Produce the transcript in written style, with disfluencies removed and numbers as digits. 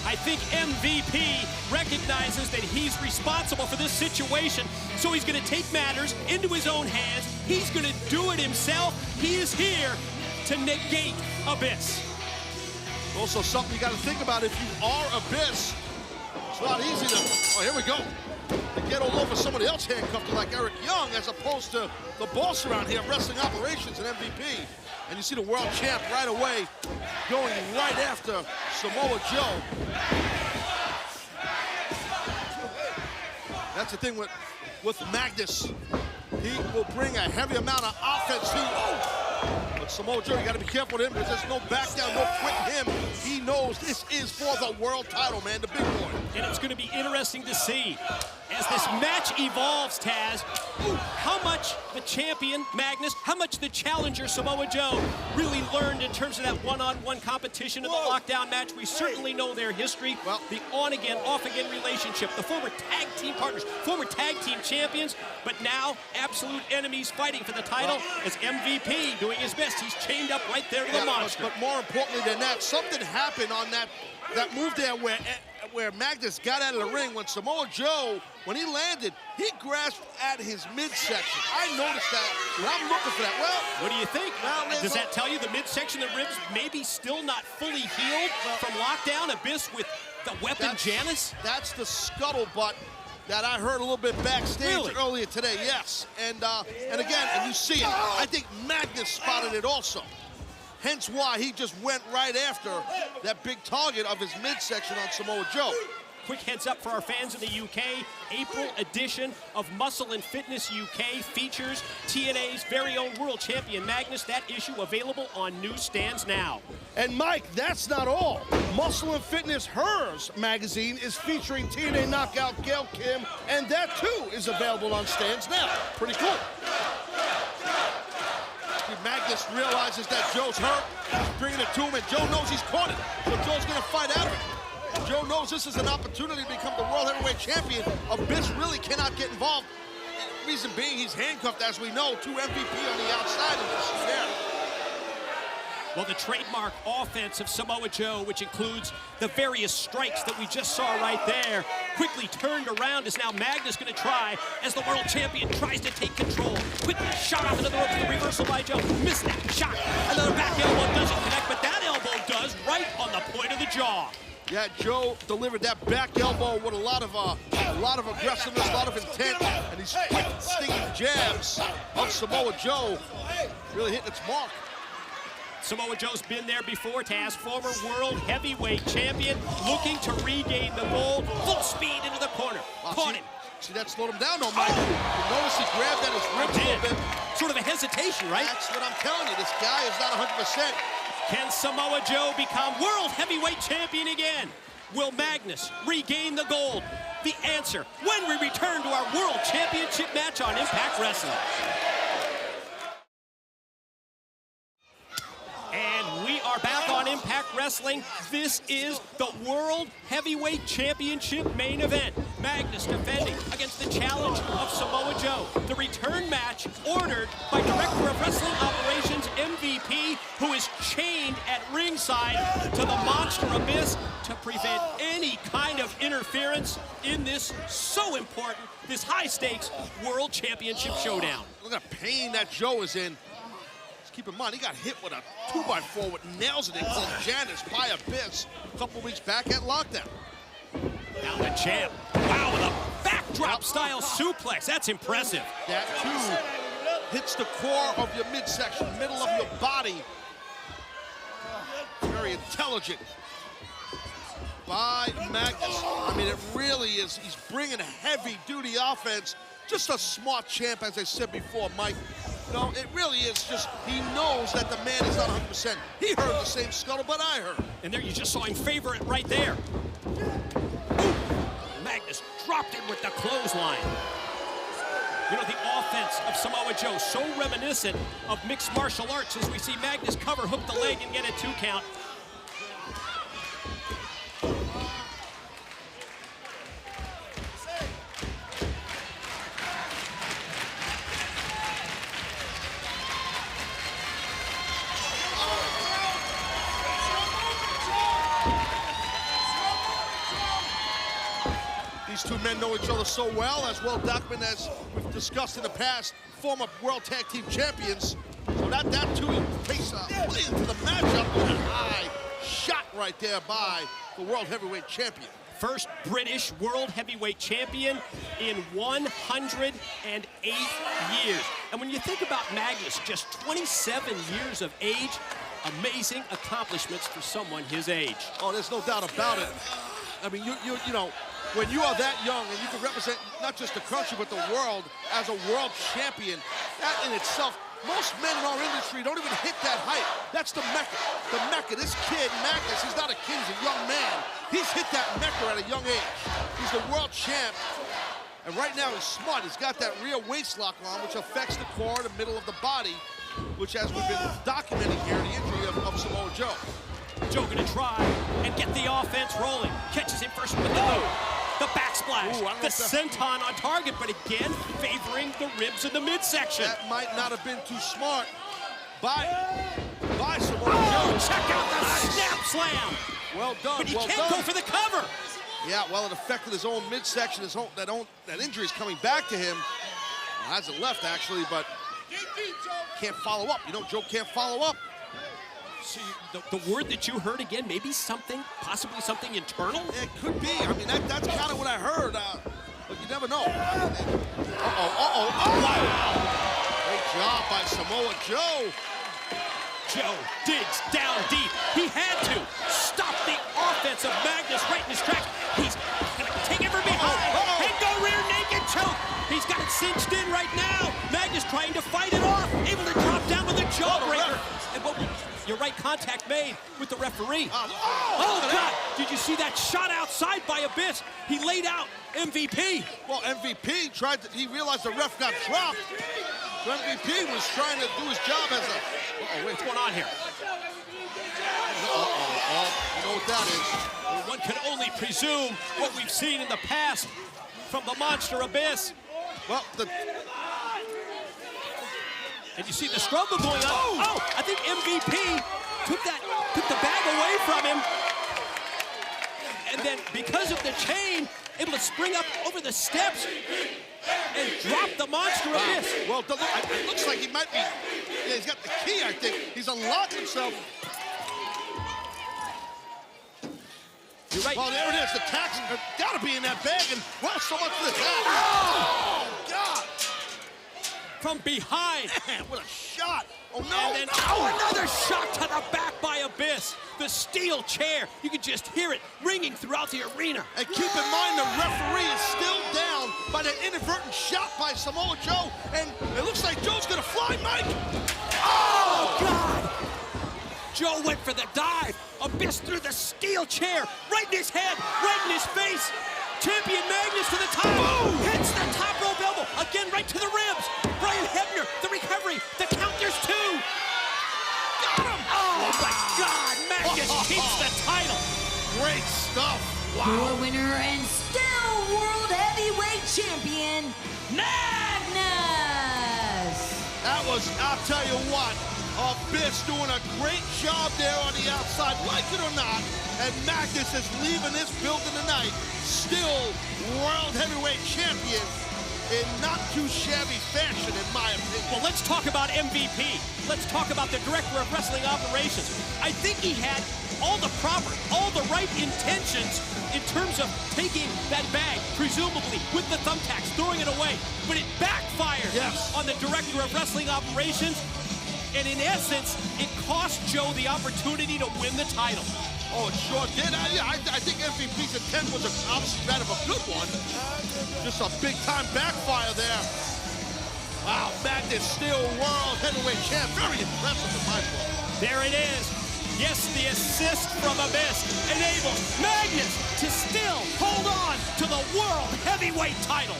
I think MVP recognizes that he's responsible for this situation, so he's going to take matters into his own hands. He's going to do it himself. He is here to negate Abyss. Also something you got to think about if you are Abyss. It's not easy to, oh, here we go, to get all over somebody else handcuffed like Eric Young, as opposed to the boss around here, wrestling operations and MVP. And you see the world champ right away going right after Samoa Joe. That's the thing with Magnus. He will bring a heavy amount of offense to But Samoa Joe, you got to be careful with him because there's no back down, no quitting him. He knows this is for the world title, man, the big boy. And it's going to be interesting to see as this match evolves, Taz, how much the champion, Magnus, how much the challenger, Samoa Joe, really learned in terms of that one-on-one competition in the lockdown match. We certainly know their history, well, the on-again, off-again relationship, the former tag team partners, former tag team champions, but now absolute enemies fighting for the title as MVP doing his best. He's chained up right there to the monster. But more importantly than that, something happened on that move there where Magnus got out of the ring. When Samoa Joe, when he landed, he grasped at his midsection. I noticed that, and I'm looking for that. Well, what do you think? Does that tell you the midsection of the ribs maybe still not fully healed from lockdown? Abyss with the weapon Janice? That's the scuttlebutt that I heard a little bit backstage earlier today, yes. And again, and you see it, I think Magnus spotted it also. Hence why he just went right after that big target of his midsection on Samoa Joe. Quick heads up for our fans in the UK. April edition of Muscle and Fitness UK features TNA's very own world champion Magnus. That issue available on newsstands now. And Mike, that's not all. Muscle and Fitness Hers magazine is featuring TNA knockout Gail Kim, and that too is available on stands now. Pretty cool. Magnus realizes that Joe's hurt. He's bringing it to him, and Joe knows he's caught it. So Joe's going to fight out of it. And Joe knows this is an opportunity to become the World Heavyweight Champion. Abyss really cannot get involved. Reason being, he's handcuffed, as we know, to MVP on the outside of this there. Well, the trademark offense of Samoa Joe, which includes the various strikes that we just saw right there, quickly turned around as now Magnus going to try, as the world champion tries to take control. Quickly shot off into the ropes, the reversal by Joe. Missed that shot. Another back elbow doesn't connect, but that elbow does, right on the point of the jaw. Yeah, Joe delivered that back elbow with a lot of aggressiveness, a lot of intent, and these quick, stinging jabs of Samoa Joe really hitting its mark. Samoa Joe's been there before, Taz, former world heavyweight champion, looking to regain the gold. Full speed into the corner. Caught him. See, that slowed him down, though, Mike. You notice he grabbed at his ribs a little bit. Sort of a hesitation, right? That's what I'm telling you. This guy is not 100%. Can Samoa Joe become world heavyweight champion again? Will Magnus regain the gold? The answer when we return to our world championship match on Impact Wrestling. And we are back on Impact Wrestling. This is the World Heavyweight Championship main event. Magnus defending against the challenge of Samoa Joe. The return match ordered by Director of Wrestling Operations MVP, who is chained at ringside to the monster Abyss to prevent any kind of interference in this so important, this high-stakes World Championship showdown. Look at the pain that Joe is in. Keep in mind, he got hit with a 2x4 with nails in it called Janice by Abyss a couple weeks back at Lockdown. Now the champ. Wow, with a backdrop style suplex. That's impressive. That too hits the core of your midsection, middle of your body. Very intelligent by Magnus. I mean, it really is. He's bringing heavy-duty offense. Just a smart champ, as I said before, Mike. No, it really is just, he knows that the man is not 100%. He heard the same scuttlebutt I heard. And there you just saw him favor it right there. Magnus dropped it with the clothesline. You know, the offense of Samoa Joe, so reminiscent of mixed martial arts as we see Magnus cover, hook the leg, and get a 2 count. These two men know each other so well documented as we've discussed in the past, former World Tag Team Champions. So that too takes play into the matchup. A high shot right there by the World Heavyweight Champion. First British World Heavyweight Champion in 108 years. And when you think about Magnus, just 27 years of age, amazing accomplishments for someone his age. Oh, there's no doubt about it. I mean, you know, when you are that young and you can represent not just the country but the world as a world champion, that in itself, most men in our industry don't even hit that height. That's the Mecca. The Mecca. This kid, Magnus, he's not a kid, he's a young man. He's hit that Mecca at a young age. He's the world champ. And right now he's smart. He's got that rear waist lock on, which affects the core, the middle of the body, which, as we've been documenting here, the injury of Samoa Joe. Joe gonna try and get the offense rolling. Catches him first with the move. The backsplash, the senton on target, but again, favoring the ribs in the midsection. That might not have been too smart by Samoa Joe. Joe. Check out the snap slam. Well done, but he can't go for the cover. Yeah, well, it affected his own midsection. That injury is coming back to him. Well, hasn't left, actually, but can't follow up. You know, Joe can't follow up. So the word that you heard again, maybe possibly something internal? It could be. I mean, that's kind of what I heard, but you never know. Oh, wow. Great job by Samoa Joe. Joe digs down deep. He had to stop the offense of Magnus right in his tracks. He's gonna take it from behind and go rear naked choke. He's got it cinched in right now. Magnus trying to fight it off, able to drop down with a jawbreaker. Your right contact made with the referee. Oh, God! Did you see that shot outside by Abyss? He laid out MVP. Well, MVP he realized the ref got dropped. So MVP was trying to do his job as a... What's going on here? You know what that is. Well, one can only presume what we've seen in the past from the monster Abyss. Well, and you see the struggle going on. Oh, I think MVP took the bag away from him. And then because of the chain, able to spring up over the steps and drop the monster Abyss. Well, it looks like he might be, he's got the key, I think. He's unlocked himself. You're right. Well, there it is. The tax got to be in that bag, and well, so much for the tax. Oh, God. From behind. Man, what a shot. Oh, no. And then, another shot to the back by Abyss. The steel chair. You can just hear it ringing throughout the arena. And keep in mind, the referee is still down by that inadvertent shot by Samoa Joe. And it looks like Joe's going to fly, Mike. Oh, God. Joe went for the dive. Abyss threw the steel chair right in his head, right in his face. Champion Magnus to the top. Boom! Hits the top rope elbow. Again, right to the ribs. Brian Hebner, the recovery. The count, there's two. Got him! Oh, my God. Magnus keeps the title. Great stuff. Wow. Your winner and still World Heavyweight Champion, Magnus. That was, I'll tell you what, Abyss doing a great job there on the outside, like it or not. And Magnus is leaving this building tonight, still World Heavyweight Champion in not too shabby fashion, in my opinion. Well, let's talk about MVP. Let's talk about the Director of Wrestling Operations. I think he had all the right intentions in terms of taking that bag, presumably with the thumbtacks, throwing it away. But it backfired on the Director of Wrestling Operations. And in essence, it cost Joe the opportunity to win the title. Oh, it sure did. I think MVP's intent was obviously that of a good one. Just a big-time backfire there. Wow, Magnus still World Heavyweight Champ. Very impressive in my book. There it is. Yes, the assist from Abyss enables Magnus to still hold on to the World Heavyweight title.